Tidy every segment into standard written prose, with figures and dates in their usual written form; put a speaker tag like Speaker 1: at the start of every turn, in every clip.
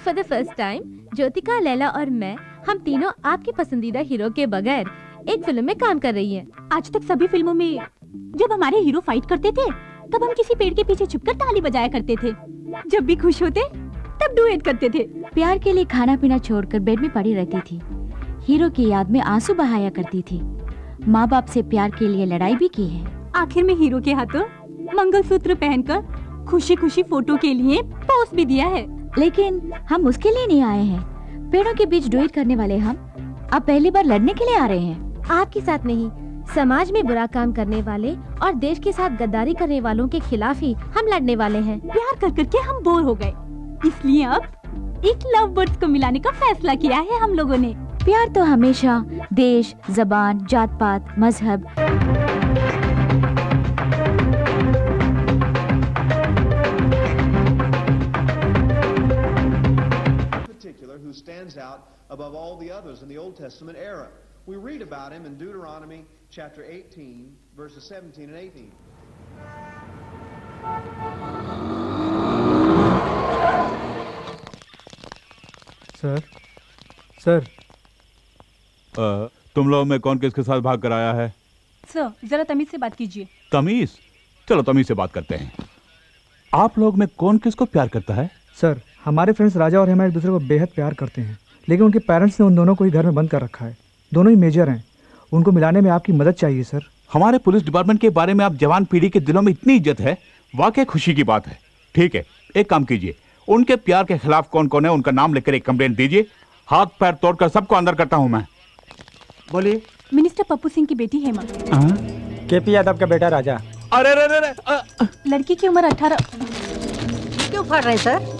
Speaker 1: For the first time Jyothika, Laila और मैं, हम तीनों आपके पसंदीदा हीरो के बगैर एक फिल्म में काम कर रही हैं।
Speaker 2: आज तक सभी फिल्मों में जब हमारे हीरो फाइट करते थे तब हम किसी पेड़ के पीछे छुपकर ताली बजाया करते थे। जब भी खुश होते तब डुएट करते थे।
Speaker 3: प्यार के लिए खाना पीना छोड़कर बेड में पड़ी रहती थी। हीरो की याद में आंसू बहाया करती थी। माँ बाप से प्यार के लिए लड़ाई भी की है।
Speaker 2: आखिर में हीरो के हाथों मंगलसूत्र पहनकर खुशी खुशी फोटो के लिए पोस्ट भी दिया है।
Speaker 3: लेकिन हम उसके लिए नहीं आए हैं। पेड़ों के बीच डुएट करने वाले हम अब पहली बार लड़ने के लिए आ रहे हैं।
Speaker 1: आपके साथ नहीं, समाज में बुरा काम करने वाले और देश के साथ गद्दारी करने वालों के खिलाफ ही हम लड़ने वाले हैं।
Speaker 2: प्यार कर करके हम बोर हो गए, इसलिए अब एक लव बर्ड्स को मिलाने का फैसला किया है हम लोगों ने।
Speaker 3: प्यार तो हमेशा देश, जबान, जात पात, मजहब
Speaker 4: who stands out above all the others in the Old Testament era. We read about him in Deuteronomy chapter 18, verses 17 and 18.
Speaker 5: Sir
Speaker 6: तुम लोगों में कौन किसके साथ भाग कर आया है?
Speaker 2: सर, जरा तमीज से बात कीजिए।
Speaker 6: तमीज? चलो तमीज से बात करते हैं। आप लोग में कौन किसको प्यार करता है?
Speaker 5: सर, हमारे फ्रेंड्स राजा और हेमा एक दूसरे को बेहद प्यार करते हैं, लेकिन उनके पेरेंट्स ने उन दोनों को ही घर में बंद कर रखा है। दोनों ही मेजर हैं, उनको मिलाने में आपकी मदद चाहिए सर।
Speaker 6: हमारे पुलिस डिपार्टमेंट के बारे में आप जवान पीढ़ी के दिलों में इतनी इज्जत है, वाकई खुशी की बात है। ठीक है, एक काम कीजिए, उनके प्यार के खिलाफ कौन कौन है उनका नाम लेकर एक कंप्लेंट दीजिए। हाथ पैर तोड़कर सबको अंदर करता हूँ मैं।
Speaker 5: बोलिए।
Speaker 2: मिनिस्टर पप्पू सिंह की बेटी हेमा।
Speaker 5: केपी यादव का बेटा राजा।
Speaker 6: अरे रे रे रे,
Speaker 2: लड़की की उम्र 18।
Speaker 7: क्यों फाड़ रहे सर?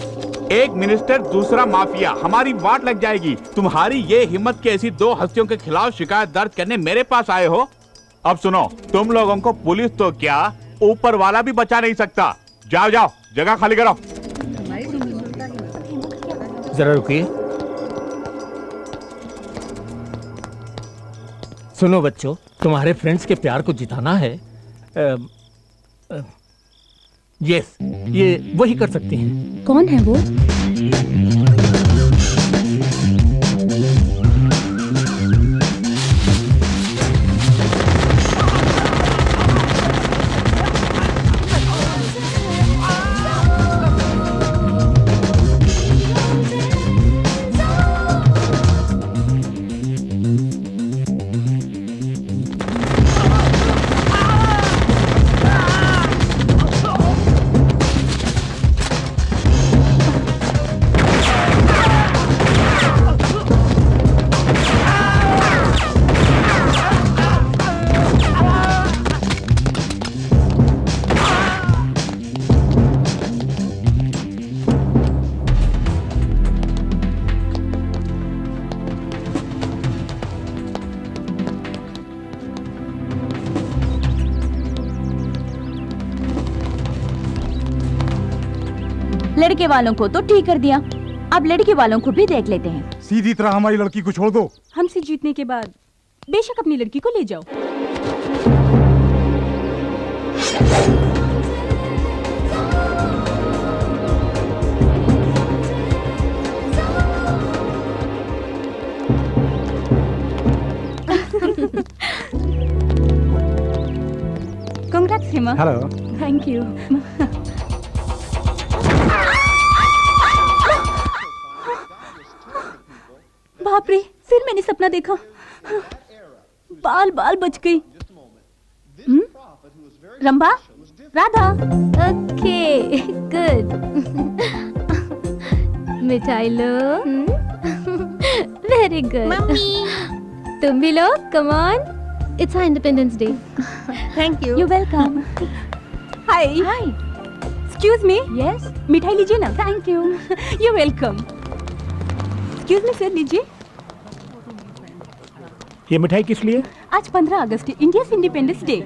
Speaker 6: एक मिनिस्टर दूसरा माफिया, हमारी वाट लग जाएगी। तुम्हारी ये हिम्मत की ऐसी दो हस्तियों के खिलाफ शिकायत दर्ज करने मेरे पास आए हो? अब सुनो, तुम लोगों को पुलिस तो क्या ऊपर वाला भी बचा नहीं सकता। जाओ जाओ, जगह खाली करो।
Speaker 8: जरा रुकिए। सुनो बच्चों, तुम्हारे फ्रेंड्स के प्यार को जिताना है। यस, ये वही कर सकती हैं।
Speaker 2: कौन है वो?
Speaker 3: लड़के वालों को तो ठीक कर दिया, अब लड़की वालों को भी देख लेते हैं।
Speaker 5: सीधी तरह हमारी लड़की को छोड़ दो।
Speaker 2: हमसे जीतने के बाद बेशक अपनी लड़की को ले जाओ। Congrats, Hema.
Speaker 5: Hello.
Speaker 2: Thank you. बाप रे, फिर मैंने सपना देखा। बाल बाल बच गई। रंभा, राधा।
Speaker 1: Okay, good. मिठाई लो। Very good. तुम भी लो, come on. It's Independence Day.
Speaker 7: Thank you.
Speaker 2: You welcome. Hi.
Speaker 3: Hi.
Speaker 2: Excuse me.
Speaker 3: Yes.
Speaker 2: मिठाई लीजिए ना। Thank you. You welcome. Excuse me sir, लीजिए।
Speaker 8: ये मिठाई किस लिए?
Speaker 2: आज 15 अगस्त है, इंडिया इंडिपेंडेंस डे।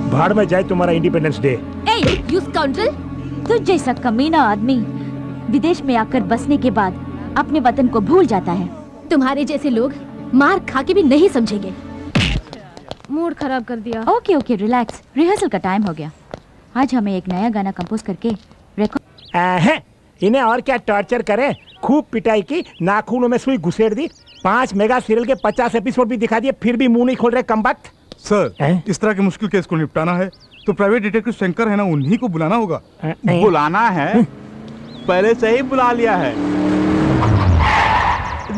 Speaker 8: भाड़ में जाए तुम्हारा independence day.
Speaker 1: A, you scoundrel!
Speaker 3: तुझ जैसा कमीना आदमी विदेश में आकर बसने के बाद अपने वतन को भूल जाता है।
Speaker 1: तुम्हारे जैसे लोग मार खा के भी नहीं समझेंगे। मूड खराब कर दिया।
Speaker 3: ओके ओके, रिलैक्स, रिहर्सल का टाइम हो गया। आज हमें एक नया गाना कंपोज करके
Speaker 9: इन्हें और क्या टॉर्चर करें। खूब पिटाई की, नाखूनों में सुई घुसेड़ दी, 5 मेगा सीरियल के 50 एपिसोड भी दिखा दिए, फिर भी मुंह नहीं खोल रहे कमबख्त।
Speaker 5: सर, इस तरह के मुश्किल केस को निपटाना है तो प्राइवेट डिटेक्टिव शंकर है ना, उन्हीं को बुलाना होगा।
Speaker 6: बुलाना है? पहले से ही बुला लिया है।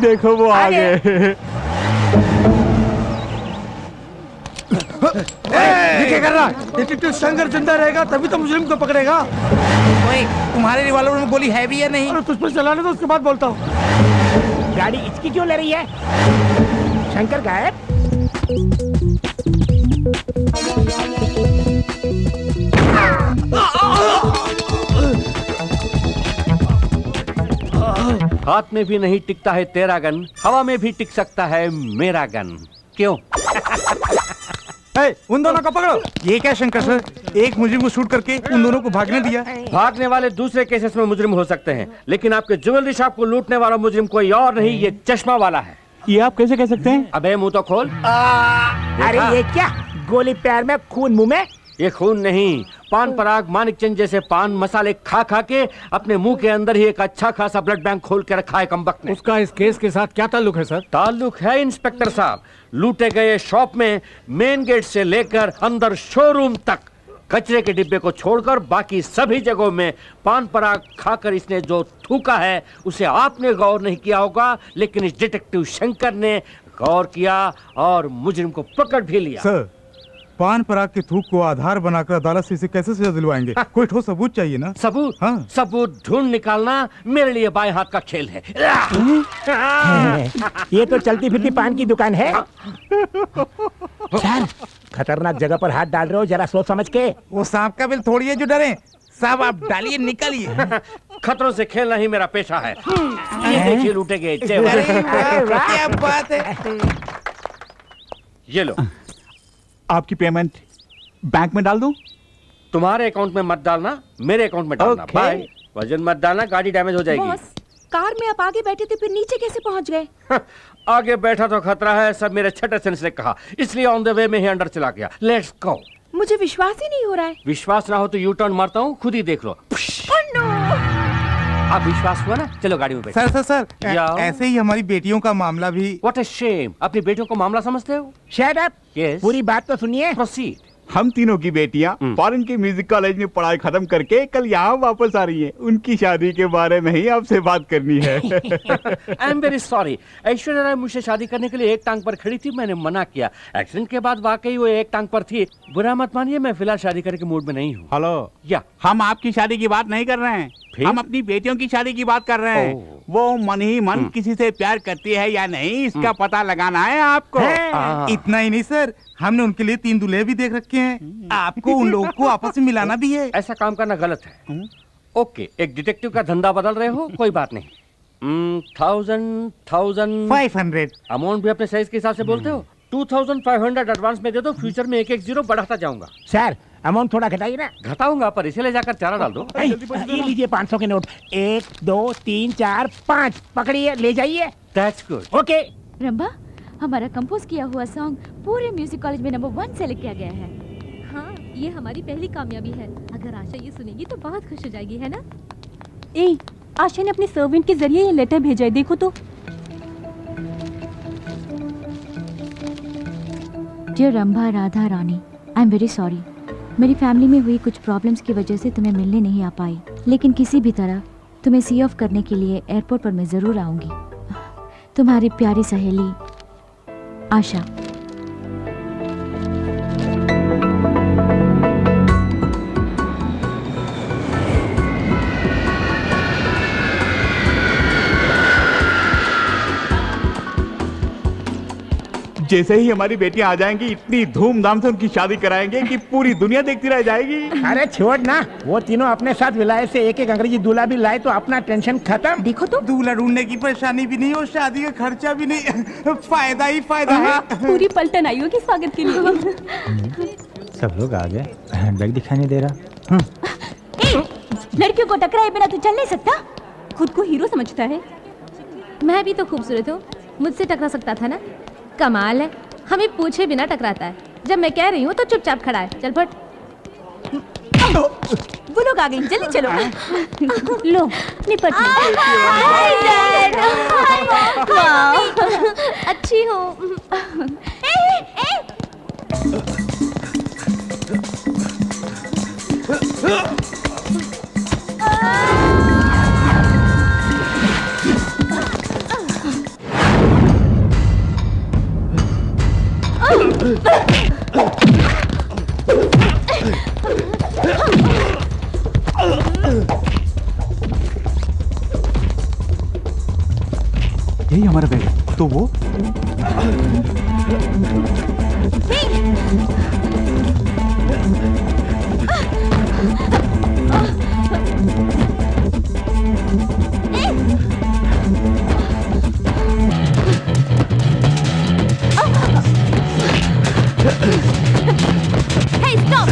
Speaker 6: देखो वो आ गए।
Speaker 5: ये क्या कर रहा है? डिटेक्टिव शंकर जिंदा रहेगा तभी तो मुजरिम को पकड़ेगा।
Speaker 9: तुम्हारे रिवॉल्वर में गोली है भी या नहीं?
Speaker 5: अरे तुझ पर चलाने तो उसके बाद बोलता हूँ।
Speaker 9: गाड़ी इसकी क्यों ले रही है? शंकर गायब।
Speaker 10: हाथ में भी नहीं टिकता है तेरा गन, हवा में भी टिक सकता है मेरा गन। क्यों?
Speaker 5: उन दोनों को पकड़ो। ये क्या शंकर सर, एक मुजरिम को शूट करके उन दोनों को भागने दिया।
Speaker 10: भागने वाले दूसरे केसेस में मुजरिम हो सकते हैं, लेकिन आपके ज्वेलरी शॉप को लूटने वाला मुजरिम कोई और नहीं, ये चश्मा वाला है।
Speaker 6: ये आप कैसे कह सकते हैं?
Speaker 10: अबे मुंह तो खोल।
Speaker 9: अरे ये क्या, गोली पैर में खून मुंह में?
Speaker 10: ये खून नहीं, पान पराग मानिक चंद जैसे पान मसाले खा खा के अपने मुंह के अंदर ही एक अच्छा खासा ब्लड बैंक खोल के रखा है कमबख्त ने।
Speaker 8: उसका इस केस के साथ क्या ताल्लुक है सर?
Speaker 10: ताल्लुक है इंस्पेक्टर साहब, लूटे गए शॉप में मेन गेट से लेकर अंदर शोरूम तक कचरे के डिब्बे को छोड़कर बाकी सभी जगहों में पान पराग खाकर इसने जो थूका है उसे आपने गौर नहीं किया होगा, लेकिन इस डिटेक्टिव शंकर ने गौर किया और मुजरिम को पकड़ भी लिया।
Speaker 5: सर, पान पराग के थूक को आधार बनाकर अदालत से इसे कैसे सजा दिलवाएंगे? कोई ठोस सबूत चाहिए ना।
Speaker 10: सबूत?
Speaker 5: हाँ।
Speaker 10: सबूत ढूंढ निकालना मेरे लिए बाएं हाथ का खेल है।
Speaker 9: ये तो चलती फिरती पान की दुकान है। सर, खतरनाक जगह पर हाथ डाल रहे हो, जरा सोच समझ के।
Speaker 11: वो सांप का बिल थोड़ी है जो डरे। साहब आप डालिए, निकलिए।
Speaker 10: खतरों से खेलना ही मेरा पेशा है। ये देखिए लूटे गए जेवर।
Speaker 11: क्या बात है।
Speaker 10: ये लो,
Speaker 6: आपकी पेमेंट बैंक में डाल दूं?
Speaker 10: तुम्हारे अकाउंट में मत डालना, मेरे अकाउंट में डालना। बाय। वजन मत डालना, गाड़ी डैमेज हो जाएगी।
Speaker 2: बॉस, कार में आप आगे बैठे थे, फिर नीचे कैसे पहुंच गए?
Speaker 10: आगे बैठा तो खतरा है, सब मेरे छठे सेंस ने कहा, इसलिए ऑन द वे में ही अंदर चला गया। Let's go.
Speaker 2: मुझे विश्वास ही नहीं हो रहा है।
Speaker 10: विश्वास ना हो तो यू टर्न मारता हूँ, खुद ही देख लो। अब विश्वास हुआ ना? चलो गाड़ी में बैठो।
Speaker 11: सर सर सर, ऐसे ही हमारी बेटियों का मामला भी।
Speaker 10: What a shame. अपनी बेटियों को मामला समझते हो?
Speaker 9: Shut up.
Speaker 10: यस।
Speaker 9: पूरी बात तो सुनिए।
Speaker 10: प्रोसीड।
Speaker 6: हम तीनों की बेटियां फॉरेन के म्यूजिक कॉलेज में पढ़ाई खत्म करके कल यहाँ वापस आ रही हैं। उनकी शादी के बारे में ही आपसे बात करनी है।
Speaker 10: I am very sorry. Aishwarya Rai मुझसे शादी करने के लिए एक टांग पर खड़ी थी, मैंने मना किया। एक्सीडेंट के बाद वाकई वो एक टांग पर थी। बुरा मत मानिए, मैं फिलहाल शादी करने के मूड में नहीं हूँ।
Speaker 6: हेलो,
Speaker 10: या
Speaker 6: हम आपकी शादी की बात नहीं कर रहे हैं, हम अपनी बेटियों की शादी की बात कर रहे हैं। वो मन ही मन किसी से प्यार करती है या नहीं, इसका पता लगाना है आपको।
Speaker 11: इतना ही नहीं सर, हमने उनके लिए 3 दूल्हे भी देख रखे हैं। आपको उन लोगों को आपस में मिलाना भी है।
Speaker 10: ऐसा काम करना गलत है। ओके, एक डिटेक्टिव का धंधा बदल रहे हो, कोई बात नहीं।
Speaker 11: 500
Speaker 10: अमाउंट भी अपने साइज के हिसाब से बोलते हो। 2500 एडवांस में दे दो, फ्यूचर में 1-1 जीरो बढ़ाता जाऊंगा।
Speaker 9: सर, अमाउंट थोड़ा घटाइए ना।
Speaker 10: घटाऊंगा, पर इसे ले जाकर चारा डाल दो।
Speaker 9: ये लीजिए 500 के नोट। 1 2 3 4 5 पकड़िए, ले जाइए।
Speaker 10: That's good.
Speaker 9: ओके।
Speaker 3: रंभा, हमारा कंपोज किया हुआ सॉन्ग पूरे म्यूजिक कॉलेज में नंबर 1 सेलेक्ट किया गया है।
Speaker 1: हाँ, ये हमारी पहली कामयाबी है। अगर आशा ये सुनेगी तो बहुत खुश हो जाएगी, है ना?
Speaker 2: ए, आशा ने अपने सर्वेंट के जरिए ये लेटर भेजा है, देखो तो।
Speaker 3: Dear Rambha Radha Rani, I am very sorry. मेरी फैमिली में हुई कुछ प्रॉब्लम्स की वजह से तुम्हें मिलने नहीं आ पाई, लेकिन किसी भी तरह तुम्हें सी ऑफ करने के लिए एयरपोर्ट पर मैं ज़रूर आऊँगी। तुम्हारी प्यारी सहेली आशा।
Speaker 6: जैसे ही हमारी बेटियां आ जाएंगी, इतनी धूमधाम से उनकी शादी कराएंगे कि पूरी दुनिया देखती रह जाएगी।
Speaker 9: अरे छोड़ ना, वो तीनों अपने साथ विलायत से एक अंग्रेजी दूल्हा भी लाए तो अपना टेंशन खत्म।
Speaker 2: देखो तो,
Speaker 11: दूल्हा ढूंढने की परेशानी भी नहीं और शादी का खर्चा भी नहीं। फायदा ही फायदा है।
Speaker 2: पूरी पलटन आई होगी स्वागत के लिए।
Speaker 12: सब लोग आ गए, हैंडबैग दिखाई नहीं दे रहा।
Speaker 2: लड़कियों को टकराए बिना तू चल नहीं सकता। खुद को हीरो समझता है।
Speaker 1: मैं भी तो खूबसूरत हूँ, मुझसे टकरा सकता था ना। कमाल है, हमें पूछे बिना टकराता है। जब मैं कह रही हूँ तो चुपचाप खड़ा है। चल फट।
Speaker 2: वो लोग लोग आ गए, जल्दी चलो।
Speaker 3: लो निपट लो।
Speaker 1: Hi dad. वाह, अच्छी हो।
Speaker 5: यही हमारा बैग है। तो वो
Speaker 1: Hey, stop!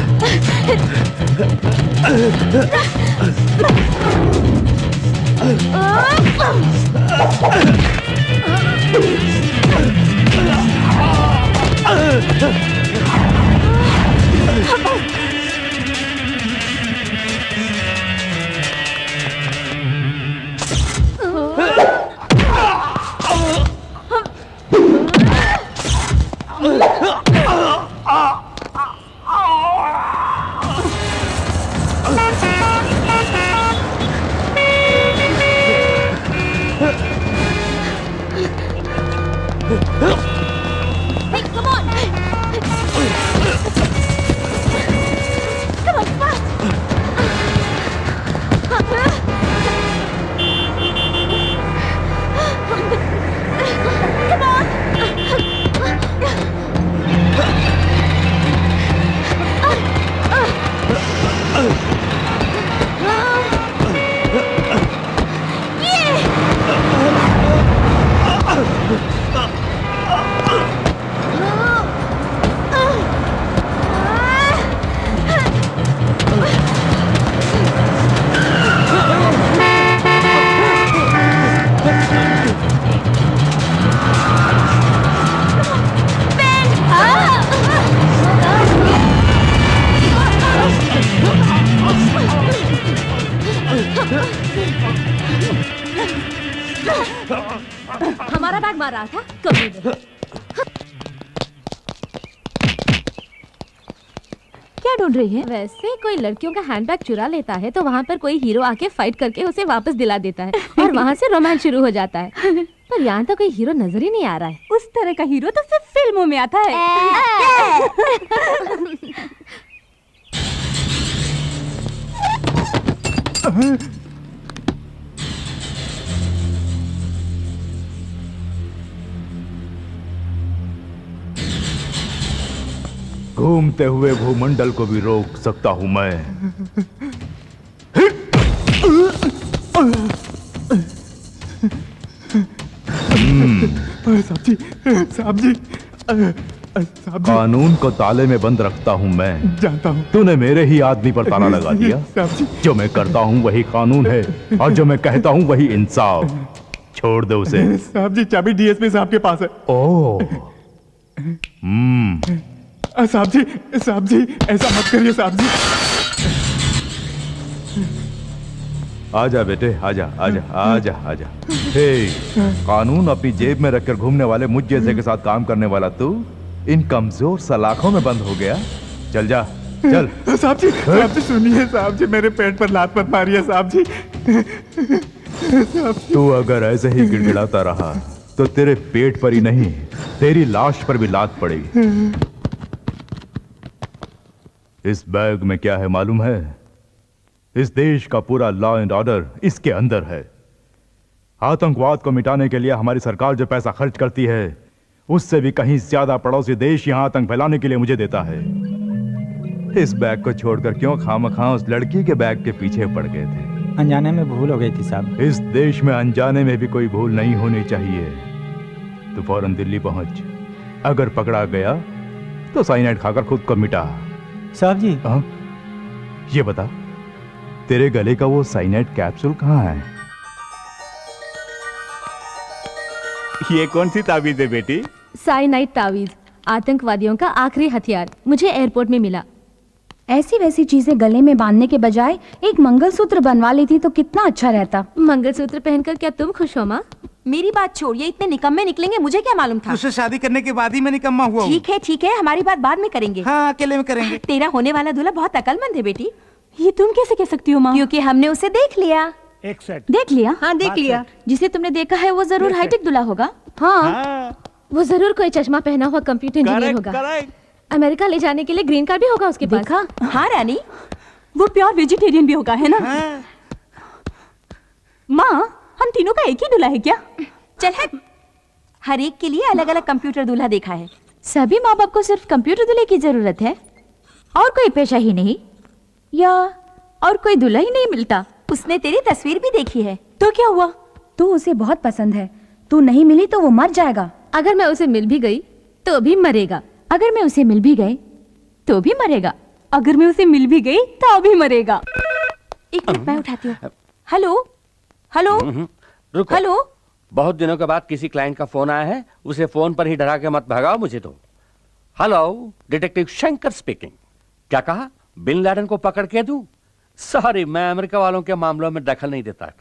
Speaker 1: हमारा बैग मार रहा था कभी नहीं।
Speaker 3: क्या ढूंढ रही है?
Speaker 1: वैसे कोई लड़कियों का हैंडबैग चुरा लेता है तो वहाँ पर कोई हीरो आके फाइट करके उसे वापस दिला देता है और वहाँ से रोमांस शुरू हो जाता है। पर यहाँ तो कोई हीरो नजर ही नहीं आ रहा है।
Speaker 2: उस तरह का हीरो तो सिर्फ फिल्मों में आता है।
Speaker 6: घूमते हुए भूमंडल को भी रोक सकता हूं मैं।
Speaker 5: साहब जी
Speaker 6: कानून को ताले में बंद रखता हूं मैं।
Speaker 5: जानता हूँ।
Speaker 6: तूने मेरे ही आदमी पर ताला लगा दिया।
Speaker 5: साहब जी
Speaker 6: जो मैं करता हूं वही कानून है और जो मैं कहता हूं वही इंसाफ। छोड़ दे उसे।
Speaker 5: साहब जी चाबी डीएसपी साहब के पास है।
Speaker 6: ओह
Speaker 5: साहब जी ऐसा मत करिए साहब जी।
Speaker 6: आजा बेटे आजा आजा आजा आजा। हे कानून अपनी जेब में रखकर घूमने वाले मुझ जैसे के साथ काम करने वाला तू इन कमजोर सलाखों में बंद हो गया। चल जा चल।
Speaker 5: साहब जी सुनिए साहब जी, मेरे पेट पर लात मत मारिए साहब जी।
Speaker 6: तू अगर ऐसे ही गिड़गिड़ाता रहा तो तेरे पेट पर ही नहीं तेरी लाश पर भी लात पड़ेगी। इस बैग में क्या है मालूम है? इस देश का पूरा लॉ एंड ऑर्डर इसके अंदर है। आतंकवाद को मिटाने के लिए हमारी सरकार जो पैसा खर्च करती है उससे भी कहीं ज्यादा पड़ोसी देश यहां आतंक फैलाने के लिए मुझे देता है। इस बैग को छोड़कर क्यों खामखा उस लड़की के बैग के पीछे पड़ गए थे?
Speaker 12: अनजाने में भूल हो गई थी साहब।
Speaker 6: इस देश में अनजाने में भी कोई भूल नहीं होनी चाहिए। तो फौरन दिल्ली पहुंच। अगर पकड़ा गया तो साइनाइड खाकर खुद को मिटा।
Speaker 12: साहब जी
Speaker 6: ये बता तेरे गले का वो साइनाइड कैप्सूल कहाँ है? ये कौन सी ताबीज है बेटी?
Speaker 1: साइनाइड तावीज, आतंकवादियों का आखिरी हथियार। मुझे एयरपोर्ट में मिला।
Speaker 3: ऐसी वैसी चीजें गले में बांधने के बजाय एक मंगलसूत्र बनवा लेती तो कितना अच्छा रहता।
Speaker 1: मंगलसूत्र पहनकर क्या तुम खुश हो माँ?
Speaker 2: मेरी बात छोड़िए, इतने निकम्मे निकलेंगे मुझे क्या मालूम था।
Speaker 11: उससे शादी करने के बाद ही मैं निकम्मा हुआ हूँ।
Speaker 2: ठीक है, हमारी बात बाद में करेंगे।
Speaker 11: हाँ, अकेले में करेंगे।
Speaker 2: तेरा होने वाला दूल्हा बहुत अकलमंद है बेटी। ये तुम कैसे कह सकती हो माँ? क्योंकि हमने उसे देख लिया।
Speaker 9: एक सेट
Speaker 3: देख लिया?
Speaker 2: हाँ, देख लिया।
Speaker 3: जिसे तुमने देखा है वो जरूर हाईटेक दूल्हा होगा। हाँ,
Speaker 1: वो जरूर कोई चश्मा पहना हुआ कंप्यूटर इंजीनियर होगा। अमेरिका ले जाने के लिए ग्रीन कार्ड भी होगा उसके पास।
Speaker 3: देखा?
Speaker 2: हाँ रानी, वो प्योर वेजिटेरियन भी होगा, है ना? माँ, हम तीनों का एक ही दूल्हा है क्या? चल हट। हर एक के लिए अलग अलग कंप्यूटर दूल्हा देखा है।
Speaker 3: सभी माँ बाप को सिर्फ कंप्यूटर दूल्हे की जरूरत है और कोई पेशा ही नहीं, या और कोई दूल्हा ही नहीं मिलता।
Speaker 2: उसने तेरी तस्वीर भी देखी है, तो क्या हुआ?
Speaker 3: तू उसे बहुत पसंद है, तू नहीं मिली तो वो मर जाएगा।
Speaker 1: अगर मैं उसे मिल भी गई तो भी मरेगा।
Speaker 3: अगर मैं उसे मिल भी गई तो भी मरेगा।
Speaker 2: अगर मैं उसे मिल भी गई तो भी मरेगा। एक मिनट, मैं उठाती हूँ। हेलो हेलो
Speaker 10: रुको।
Speaker 2: हेलो।
Speaker 10: बहुत दिनों के बाद किसी क्लाइंट का फोन आया है, उसे फोन पर ही डरा के मत भगाओ मुझे तो। Hello, detective Shankar speaking. क्या कहा? बिन लादेन को पकड़ के दूं? सॉरी, मैं अमेरिका वालों के मामलों में दखल नहीं देता।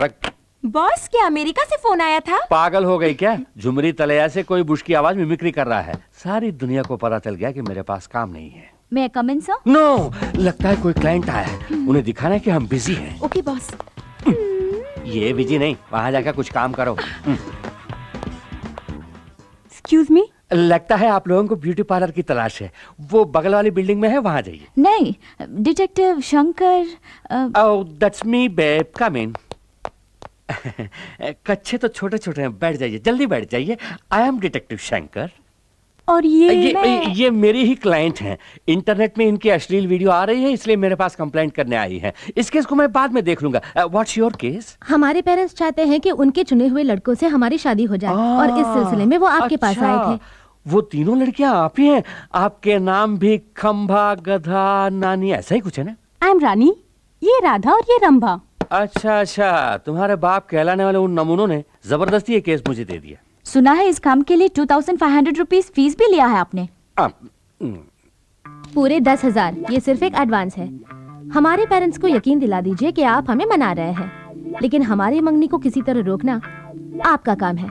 Speaker 2: बॉस, क्या अमेरिका से फोन आया था?
Speaker 10: पागल हो गई क्या? झुमरी तलैया से कोई बुश की आवाज मिमिक्री कर रहा है। सारी दुनिया को पता चल गया कि मेरे पास काम नहीं है।
Speaker 3: मैं कम इन सर?
Speaker 10: नो, लगता है कोई क्लाइंट आया है। उन्हें दिखाना है कि हम बिजी हैं।
Speaker 2: Okay boss.
Speaker 10: ये बिजी नहीं, वहां जाकर कुछ काम करो।
Speaker 2: Excuse me.
Speaker 10: लगता है आप लोगों को ब्यूटी पार्लर की तलाश है। वो बगल वाली बिल्डिंग में है, वहां जाइए।
Speaker 3: नहीं, detective Shankar.
Speaker 10: Oh, that's me babe, come in. कच्चे तो छोटे छोटे हैं, बैठ जाइए, जल्दी बैठ जाइए। I am detective Shankar.
Speaker 2: और
Speaker 10: ये मेरी ही क्लाइंट हैं। इंटरनेट में इनकी अश्लील वीडियो आ रही है, इसलिए मेरे पास कंप्लेंट करने आई है। इस केस को मैं बाद में देख लूंगा। What's your case?
Speaker 1: हमारे पेरेंट्स चाहते हैं कि उनके चुने हुए लड़कों से हमारी शादी हो जाए और इस सिलसिले में वो आपके पास आए थे।
Speaker 10: वो तीनों लड़कियां आप ही हैं? आपके नाम भी खंभा, गधा, नानी, ऐसा ही कुछ है ना?
Speaker 2: आई एम रानी, ये राधा और ये रंभा।
Speaker 10: अच्छा, तुम्हारे बाप कहलाने वाले उन नमूनों ने जबरदस्ती ये केस मुझे दे दिया।
Speaker 3: सुना है इस काम के लिए 2500 रुपीज फीस भी लिया है आपने।
Speaker 1: पूरे 10,000। ये सिर्फ एक एडवांस है। हमारे पेरेंट्स को यकीन दिला दीजिए कि आप हमें मना रहे हैं, लेकिन हमारी मंगनी को किसी तरह रोकना आपका काम है।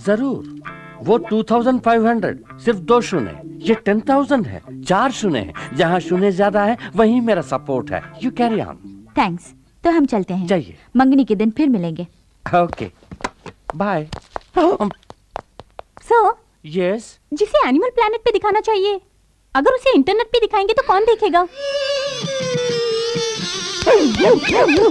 Speaker 10: जरूर। वो 2500, सिर्फ 2 शून्य। ये 10,000 है, 4 शून्य है। जहाँ शून्य ज्यादा है वहीं मेरा सपोर्ट है। You carry on.
Speaker 3: थैंक्स। तो हम चलते हैं।
Speaker 10: जाइए।
Speaker 3: मंगनी के दिन फिर मिलेंगे।
Speaker 10: Okay, bye.
Speaker 2: Sir,
Speaker 10: yes.
Speaker 2: जिसे एनिमल प्लैनेट पे दिखाना चाहिए, अगर उसे इंटरनेट पे दिखाएंगे तो कौन देखेगा?